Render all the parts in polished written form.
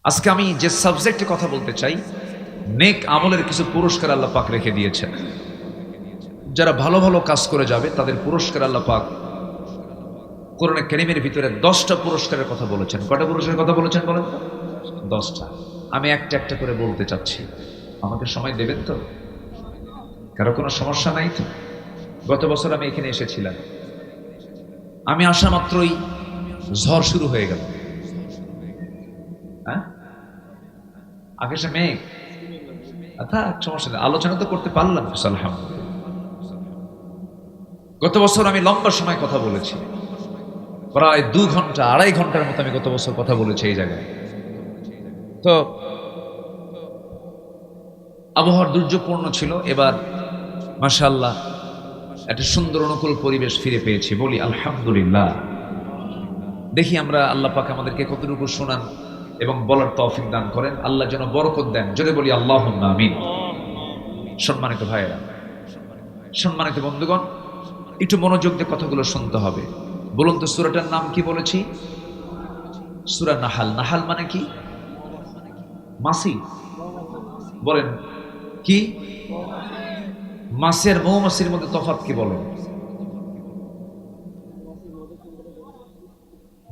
আজকে আমি যে সাবজেক্টে কথা বলতে চাই, নেক আমলের কিছু পুরস্কার আল্লাহ পাক রেখে দিয়েছেন। যারা ভালো ভালো কাজ করে যাবে তাদের পুরস্কার আল্লাহ পাক কোরআনে কারীমের ভিতরে 10টা পুরস্কারের কথা বলেছেন। কয়টা পুরস্কারের কথা বলেছেন বলেন তো? 10টা। আমি একটা একটা করে বলতে চাচ্ছি, আমাকে সময় দেবেন তো? কারো কোনো সমস্যা নাই তো? গত বছর আমি এখানে এসেছিলাম, আমি আসা মাত্রই ঝড় শুরু হয়ে গেল। হ্যাঁ, আকাশে মেঘ। সমস্যা নেই, আলোচনা তো করতে পারলাম। আলহামদুলিল্লাহ। গত বছর আমি লম্বা সময় কথা বলেছি, প্রায় 2 ঘন্টা 2.5 ঘন্টার মতো আমি গত বছর কথা বলেছি এই জায়গায়। তো আবহাওয়ার দুর্যোগপূর্ণ ছিল। এবার মাশাআল্লাহ একটা সুন্দর অনুকূল পরিবেশ ফিরে পেয়েছি, বলি আলহামদুলিল্লাহ। দেখি আমরা আল্লাহ পাক আমাদেরকে কতটুকু শোনান এবং বলার তৌফিক দান করেন। আল্লাহ যেন বরকত দেন, জোরে বলি আল্লাহুম্মা আমিন। সম্মানিত ভাইয়েরা, সম্মানিত বন্ধুগণ, একটু মনোযোগ দিয়ে কথাগুলো শুনতে হবে। বলুন তো সূরাটার নাম কি বলেছি? সূরা নাহাল। নাহাল মানে কি? মাছি। বলেন কি? মাছি আর মৌমাছির মধ্যে তফাৎ কি বলেন?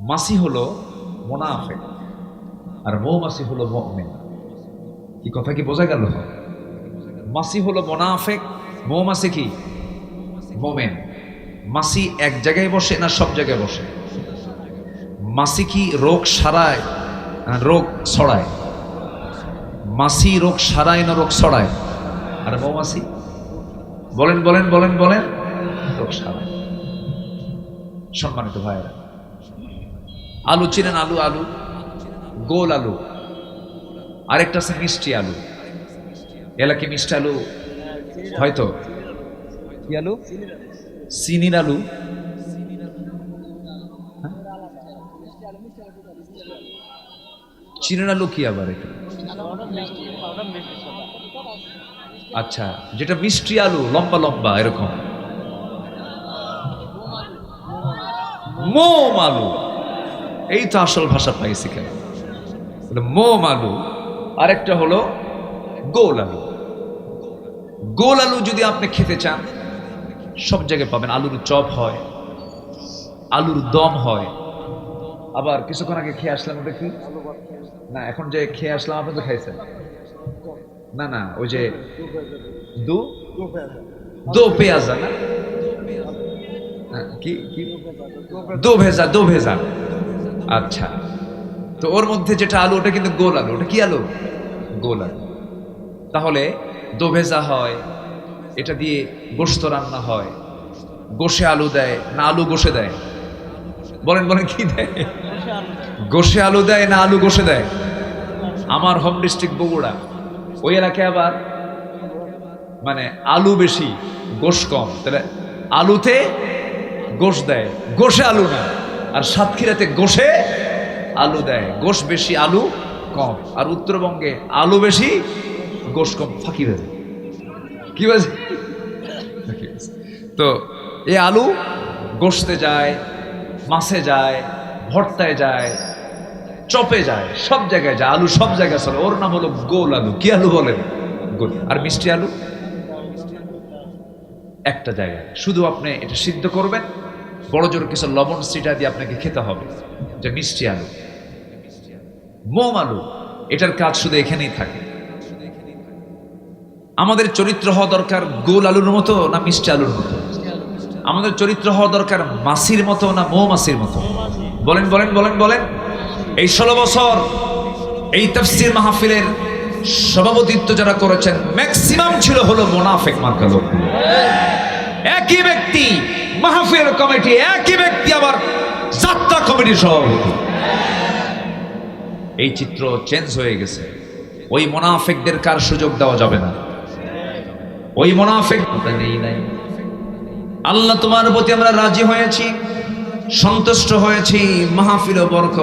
মাছি হলো মুনাফিক আর মৌমাছি হলো মুমিন। কি কথা কি বোঝা গেল? মাছি হলো মুনাফিক, মৌমাছি কি? মুমিন। মাছি এক জায়গায় বসে না সব জায়গায় বসে? মাছি কি রোগ সারায় না রোগ ছড়ায়? মাছি রোগ সারায় না রোগ ছড়ায়? আর মৌমাছি? বলেন বলেন বলেন বলেন। রোগ সারায়। সম্মানিত ভাইয়েরা, আলু চিনেন? আলু, আলু গোল আলু, আরেকটা আছে মিষ্টি আলু। এলাকি মিষ্টি আলু হয়তো। কি আলু? চিনির আলু। চিনির আলু কি আবার এটা? আচ্ছা, যেটা মিষ্টি আলু লম্বা লম্বা এরকম, মোম আলু। এই তো আসল ভাষা পাইছি কেন। মোম আলু। আরেকটা হলো গোল আলু। গোল আলু যদি আপনি খেতে চান সব জায়গায় পাবেন। আলুর চপ হয়, আলুর দম হয়। আবার কিছুক্ষণ আগে খেয়ে আসলাম, ওটা কি না, এখন যে খেয়ে আসলাম আপনি তো খাইছেন না? না, ওই যে দো পেঁয়াজা না কি কি দো ভেজা, দো ভেজা। আচ্ছা, তো ওর মধ্যে যেটা আলু ওটা কিন্তু গোল আলু। ওটা কি আলু? গোল আলু। তাহলে দো ভেজা হয়, এটা দিয়ে গোশত রান্না হয়। গোশে আলু দেয় না আলু গোশে দেয়? বলেন বলেন, কি দেয়? গোশে আলু দেয় না আলু গোশে দেয়? আমার হোম ডিস্ট্রিক্ট বগুড়া, ওই এলাকায় আবার মানে আলু বেশি গোশ কম। তাহলে আলুতে গোশ দেয়, গোশে আলু না। আর সাতক্ষীরাতে গোশে আলু দেয়, গোশ বেশি আলু কম। আর উত্তরবঙ্গে আলু বেশি গোশ কম। ফাঁকি বাজে, কি বাজে? তো এই আলু গোশতে যায়, মাছে যায়, ভর্তায় যায়, চপে যায়, সব জায়গায় যায়। আলু সব জায়গায় চলে। ওর নাম হলো গোল আলু। কি আলু বলেন? গোল। আর মিষ্টি আলু একটা জায়গায়। শুধু আপনি এটা সিদ্ধ করবেন, বড় জোর কিছু লবণ সিটা দিয়ে আপনাকে খেতে হবে, যে মিষ্টি আলু। মোম আলু, এটার কাজ শুধু এখানেই থাকে। আমাদের চরিত্র হওয়া দরকার গোল আলুর মতো না মিষ্টি আলুর মতো? আমাদের চরিত্র হওয়া দরকার মাছির মতো না মৌমাছির মতো? বলেন বলেন বলেন বলেন। এই 16 বছর এই তাফসীর মাহফিলের সভাপতিত্ব যারা করেছেন ম্যাক্সিমাম ছিল হলো মুনাফিক মার্কা লোক। একই ব্যক্তি মাহফিল কমিটি, একই ব্যক্তি আবার যাত্রা কমিটির সভাপতি। এই চিত্র চেঞ্জ হয়ে গেছে। ওই মুনাফিকদের কার সুযোগ দেওয়া যাবে না। ওই মুনাফিক নেই নাই। আল্লাহ তোমার প্রতি আমরা রাজি হয়েছি, সন্তুষ্ট হয়েছি। মাহফিল বরকত